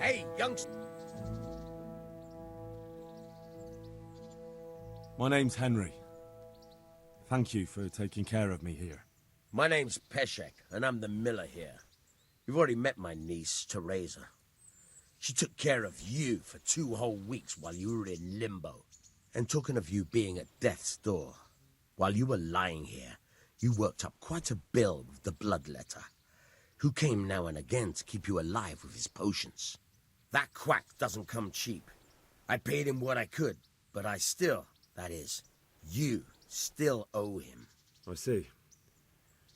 Hey, youngster. My name's Henry. Thank you for taking care of me here. My name's Peshek, and I'm the miller here. You've already met my niece, Teresa. She took care of you for 2 whole weeks while you were in limbo. And talking of you being at death's door, while you were lying here, you worked up quite a bill with the bloodletter, who came now and again to keep you alive with his potions. That quack doesn't come cheap. I paid him what I could, but I still, that is, you still owe him. I see.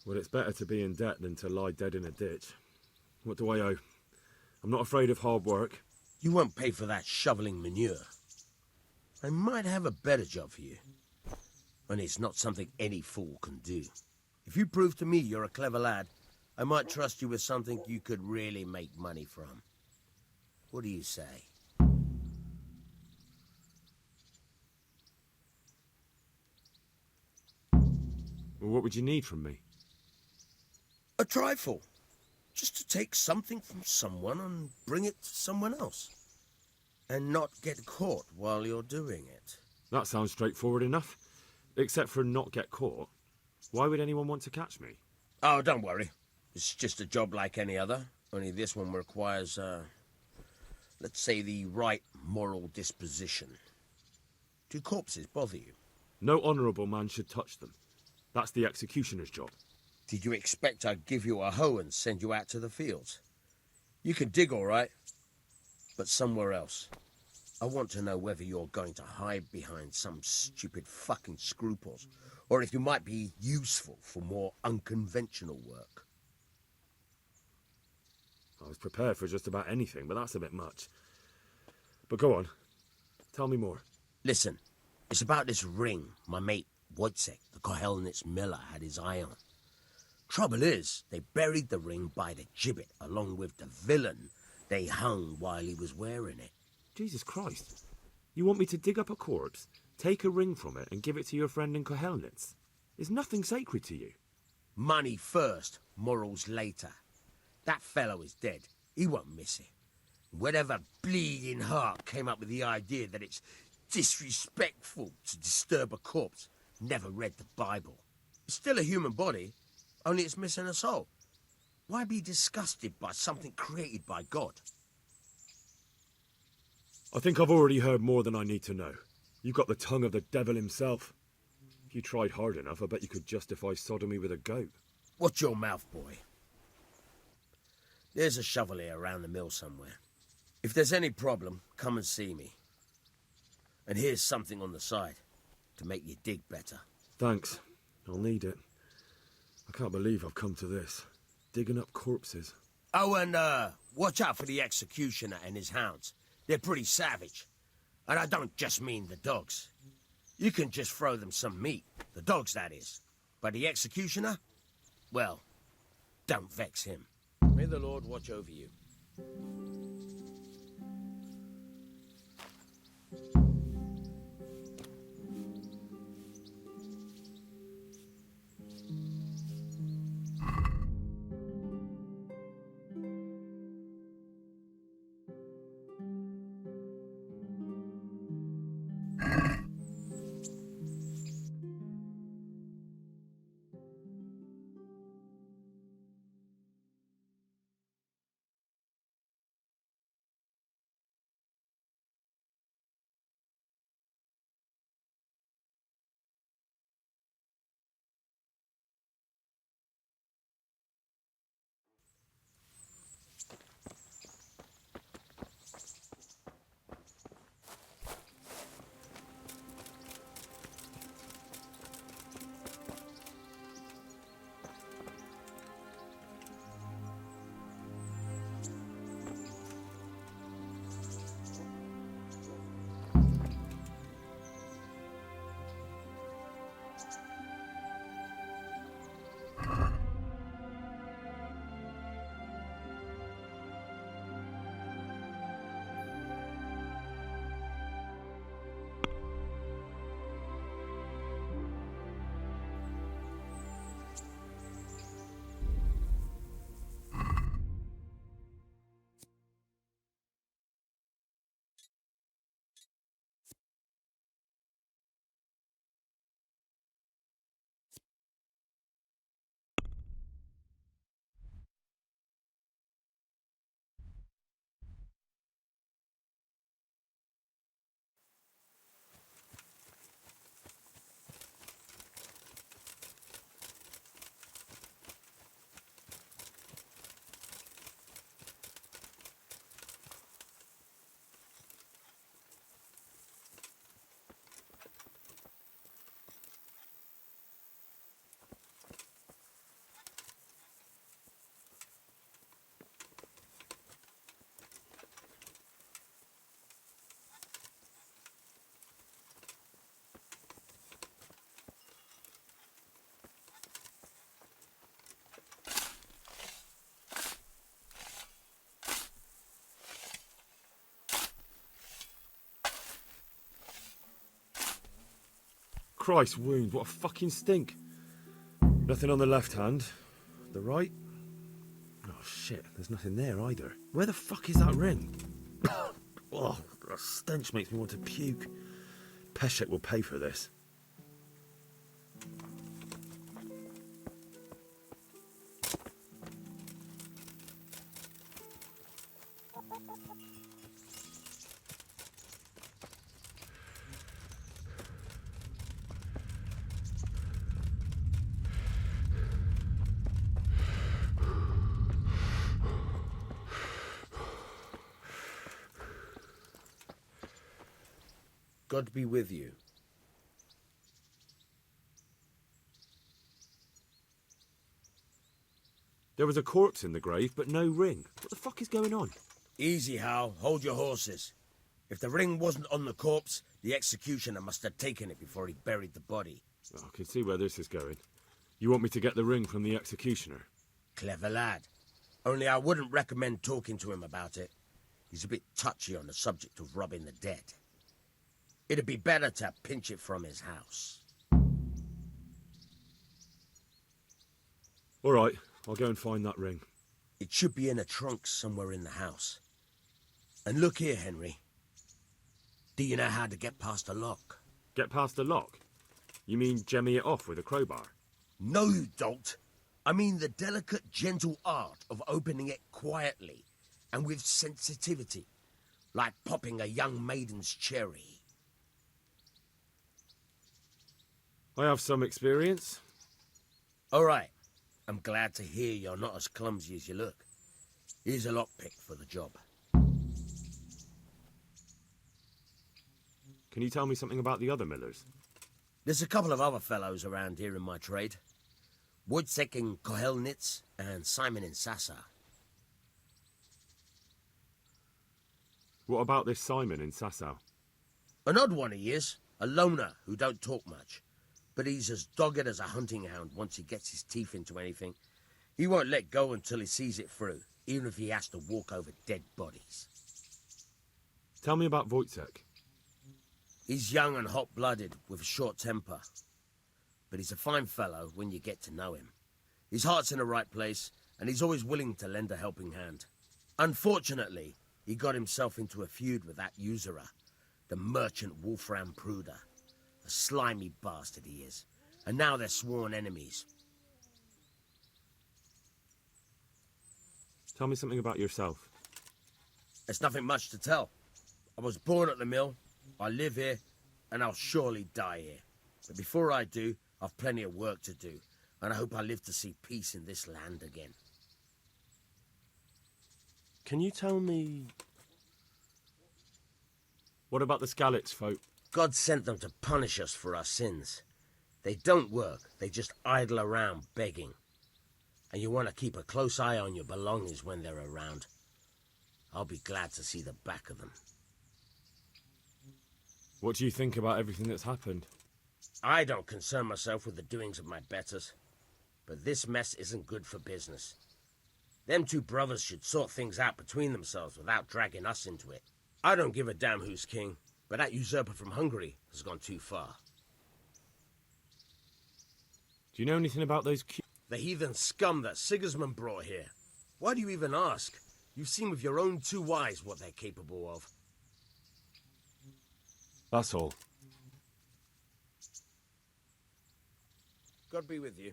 Well, it's better to be in debt than to lie dead in a ditch. What do I owe? I'm not afraid of hard work. You won't pay for that shoveling manure. I might have a better job for you. And it's not something any fool can do. If you prove to me you're a clever lad, I might trust you with something you could really make money from. What do you say? Well, what would you need from me? A trifle. Just to take something from someone and bring it to someone else. And not get caught while you're doing it. That sounds straightforward enough. Except for not get caught. Why would anyone want to catch me? Oh, don't worry. It's just a job like any other. Only this one requires, let's say, the right moral disposition. Do corpses bother you? No honourable man should touch them. That's the executioner's job. Did you expect I'd give you a hoe and send you out to the fields? You can dig all right, but somewhere else. I want to know whether you're going to hide behind some stupid fucking scruples, or if you might be useful for more unconventional work. I was prepared for just about anything, but that's a bit much. But go on. Tell me more. Listen, it's about this ring my mate Wojciech, the Kohelnitz miller, had his eye on. Trouble is, they buried the ring by the gibbet along with the villain they hung while he was wearing it. Jesus Christ. You want me to dig up a corpse, take a ring from it, and give it to your friend in Kohelnitz? Is nothing sacred to you? Money first, morals later. That fellow is dead. He won't miss it. Whatever bleeding heart came up with the idea that it's disrespectful to disturb a corpse never read the Bible. It's still a human body, only it's missing a soul. Why be disgusted by something created by God? I think I've already heard more than I need to know. You've got the tongue of the devil himself. If you tried hard enough, I bet you could justify sodomy with a goat. Watch your mouth, boy. There's a shovel here around the mill somewhere. If there's any problem, come and see me. And here's something on the side to make you dig better. Thanks. I'll need it. I can't believe I've come to this. Digging up corpses. Oh, and watch out for the executioner and his hounds. They're pretty savage. And I don't just mean the dogs. You can just throw them some meat. The dogs, that is. But the executioner? Well, don't vex him. May the Lord watch over you. Christ, wound. What a fucking stink. Nothing on the left hand. The right? Oh, shit. There's nothing there either. Where the fuck is that ring? Oh, the stench makes me want to puke. Peshek will pay for this. God be with you. There was a corpse in the grave, but no ring. What the fuck is going on? Easy, Hal. Hold your horses. If the ring wasn't on the corpse, the executioner must have taken it before he buried the body. Oh, I can see where this is going. You want me to get the ring from the executioner? Clever lad. Only I wouldn't recommend talking to him about it. He's a bit touchy on the subject of robbing the dead. It'd be better to pinch it from his house. All right, I'll go and find that ring. It should be in a trunk somewhere in the house. And look here, Henry. Do you know how to get past a lock? Get past the lock? You mean jemmy it off with a crowbar? No, you don't. I mean the delicate, gentle art of opening it quietly and with sensitivity, like popping a young maiden's cherry. I have some experience. All right. I'm glad to hear you're not as clumsy as you look. Here's a lockpick for the job. Can you tell me something about the other millers? There's a couple of other fellows around here in my trade. Wojciech in Kohelnitz and Simon in Sasa. What about this Simon in Sasau? An odd one he is. A loner who don't talk much. But he's as dogged as a hunting hound once he gets his teeth into anything. He won't let go until he sees it through, even if he has to walk over dead bodies. Tell me about Wojciech. He's young and hot-blooded, with a short temper. But he's a fine fellow when you get to know him. His heart's in the right place, and he's always willing to lend a helping hand. Unfortunately, he got himself into a feud with that usurer, the merchant Wolfram Pruder. A slimy bastard he is. And now they're sworn enemies. Tell me something about yourself. There's nothing much to tell. I was born at the mill, I live here, and I'll surely die here. But before I do, I've plenty of work to do, and I hope I live to see peace in this land again. Can you tell me... What about the Skalitz folk? God sent them to punish us for our sins. They don't work, they just idle around begging. And you want to keep a close eye on your belongings when they're around. I'll be glad to see the back of them. What do you think about everything that's happened? I don't concern myself with the doings of my betters. But this mess isn't good for business. Them two brothers should sort things out between themselves without dragging us into it. I don't give a damn who's king, but that usurper from Hungary has gone too far. Do you know anything about those The heathen scum that Sigismund brought here. Why do you even ask? You've seen with your own two eyes what they're capable of. That's all. God be with you.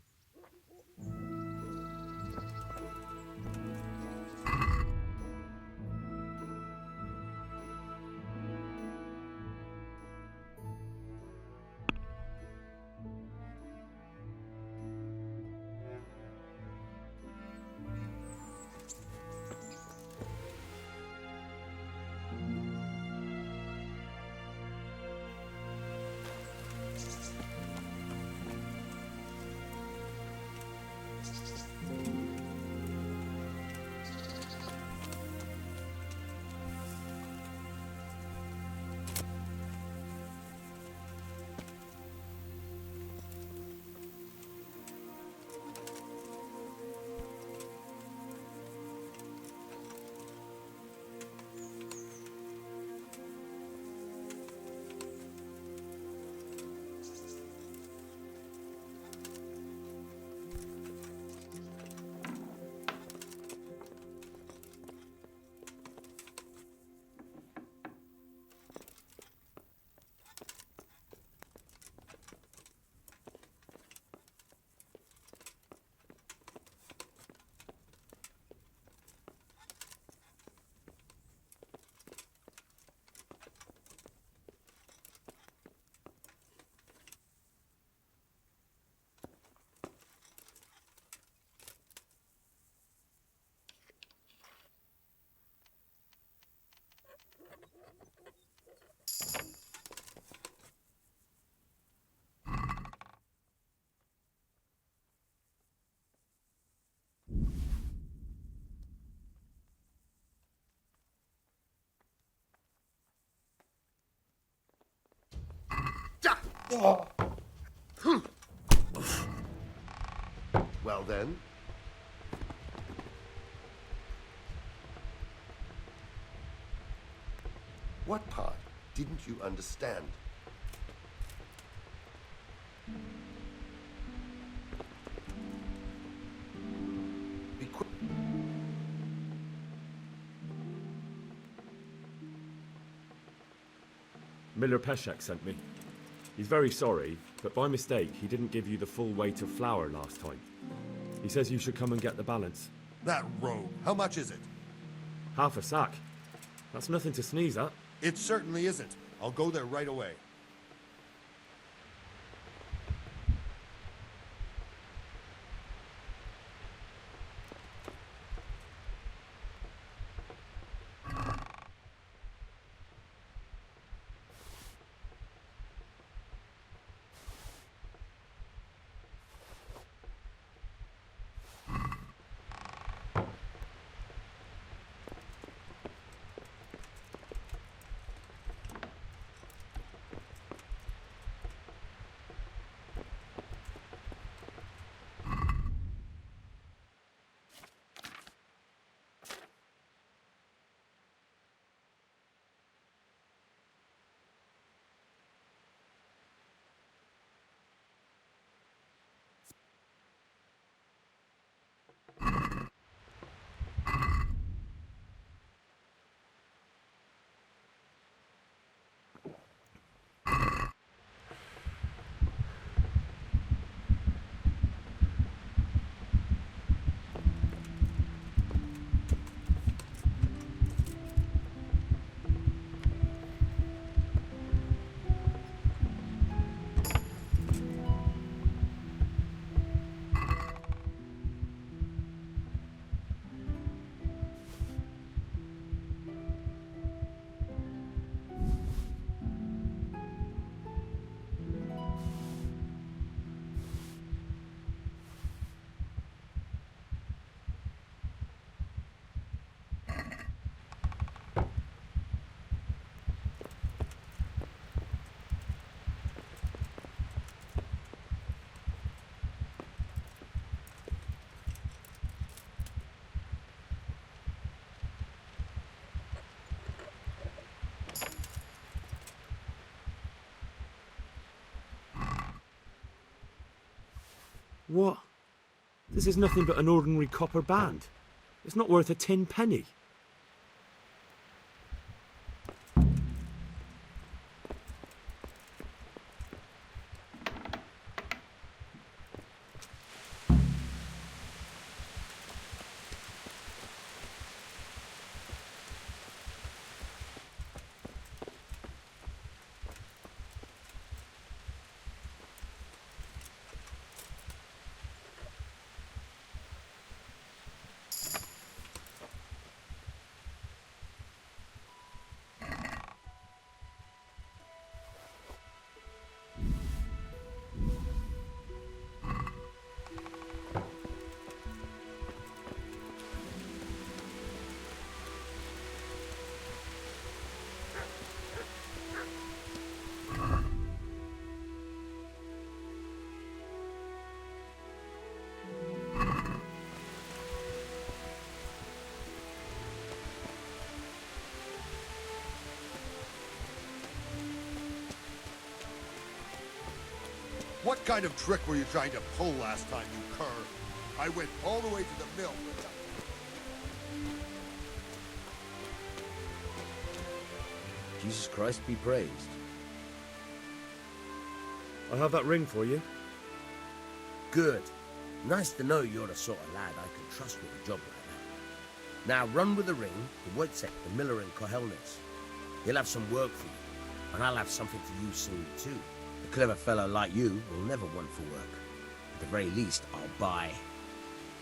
Well then. What part didn't you understand? Be quick. Miller Peshek sent me. He's very sorry, but by mistake, he didn't give you the full weight of flour last time. He says you should come and get the balance. That rogue. How much is it? Half a sack. That's nothing to sneeze at. It certainly isn't. I'll go there right away. What? This is nothing but an ordinary copper band. It's not worth a 10 penny. What kind of trick were you trying to pull last time, you cur? I went all the way to the mill. Jesus Christ be praised. I have that ring for you. Good. Nice to know you're the sort of lad I can trust with a job like that. Now run with the ring to Wojciech, the miller in Kohelnitz. He'll have some work for you, and I'll have something for you soon too. A clever fellow like you will never want for work. At the very least, I'll buy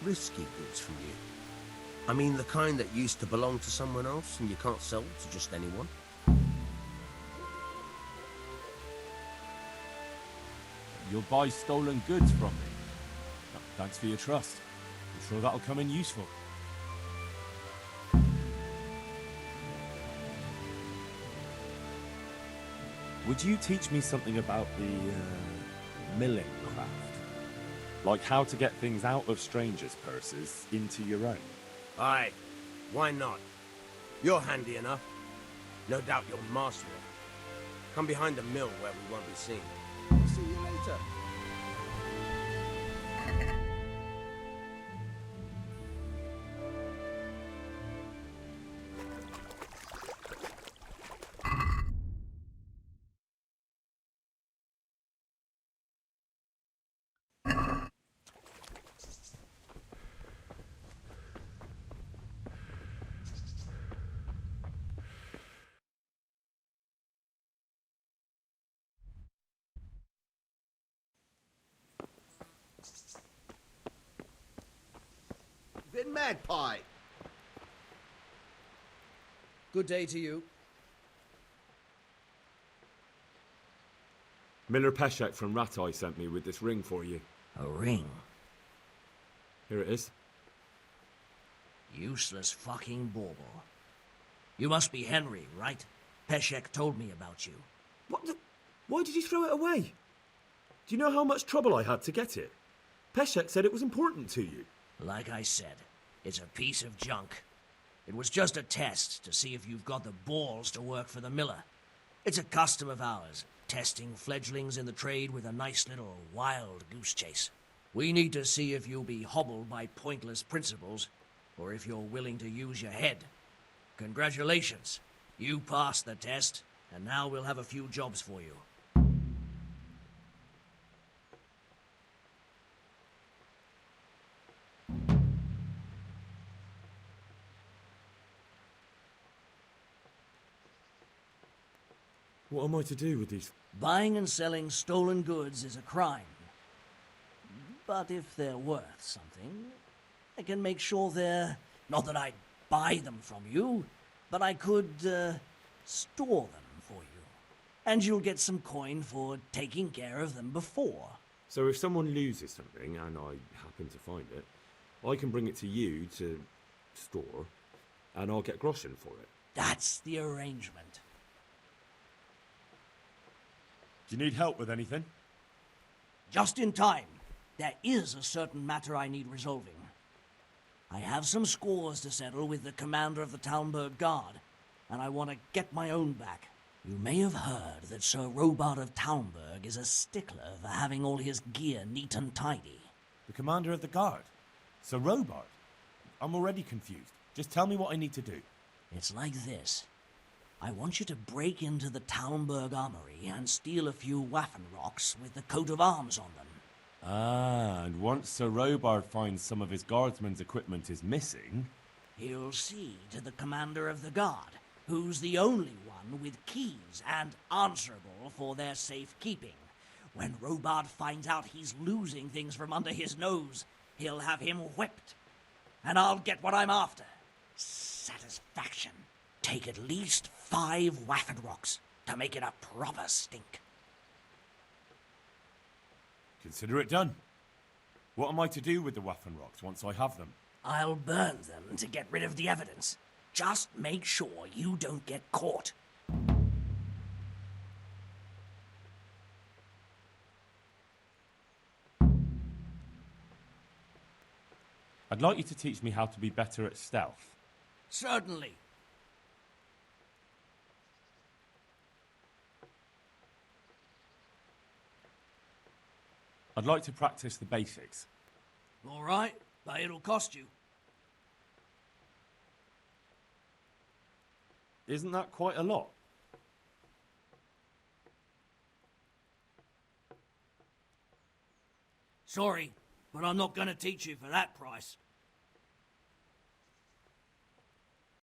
risky goods from you. I mean the kind that used to belong to someone else and you can't sell to just anyone. You'll buy stolen goods from me. Thanks for your trust. I'm sure that'll come in useful. Would you teach me something about the milling craft? Like how to get things out of strangers' purses into your own? Aye, why not? You're handy enough. No doubt you'll master it. Come behind the mill where we won't be seen. See you later. Been magpie. Good day to you. Miller Peshek from Ratai sent me with this ring for you. A ring? Here it is. Useless fucking bauble. You must be Henry, right? Peshek told me about you. What the... Why did you throw it away? Do you know how much trouble I had to get it? Peshek said it was important to you. Like I said, it's a piece of junk. It was just a test to see if you've got the balls to work for the miller. It's a custom of ours, testing fledglings in the trade with a nice little wild goose chase. We need to see if you'll be hobbled by pointless principles, or if you're willing to use your head. Congratulations. You passed the test, and now we'll have a few jobs for you. What am I to do with these? Buying and selling stolen goods is a crime. But if they're worth something, I can make sure they're... Not that I'd buy them from you, but I could, store them for you. And you'll get some coin for taking care of them before. So if someone loses something, and I happen to find it, I can bring it to you to store, and I'll get groschen for it. That's the arrangement. Do you need help with anything? Just in time. There is a certain matter I need resolving. I have some scores to settle with the commander of the Talmberg Guard, and I want to get my own back. You may have heard that Sir Robard of Talmberg is a stickler for having all his gear neat and tidy. The commander of the guard? Sir Robard? I'm already confused. Just tell me what I need to do. It's like this. I want you to break into the Talmberg armory and steal a few Waffenrocks with the coat of arms on them. Ah, and once Sir Robard finds some of his guardsmen's equipment is missing... He'll see to the commander of the guard, who's the only one with keys and answerable for their safekeeping. When Robard finds out he's losing things from under his nose, he'll have him whipped. And I'll get what I'm after. Satisfaction. Take at least 5 Waffenrocks to make it a proper stink. Consider it done. What am I to do with the Waffenrocks once I have them? I'll burn them to get rid of the evidence. Just make sure you don't get caught. I'd like you to teach me how to be better at stealth. Certainly. I'd like to practice the basics. All right, but it'll cost you. Isn't that quite a lot? Sorry, but I'm not going to teach you for that price.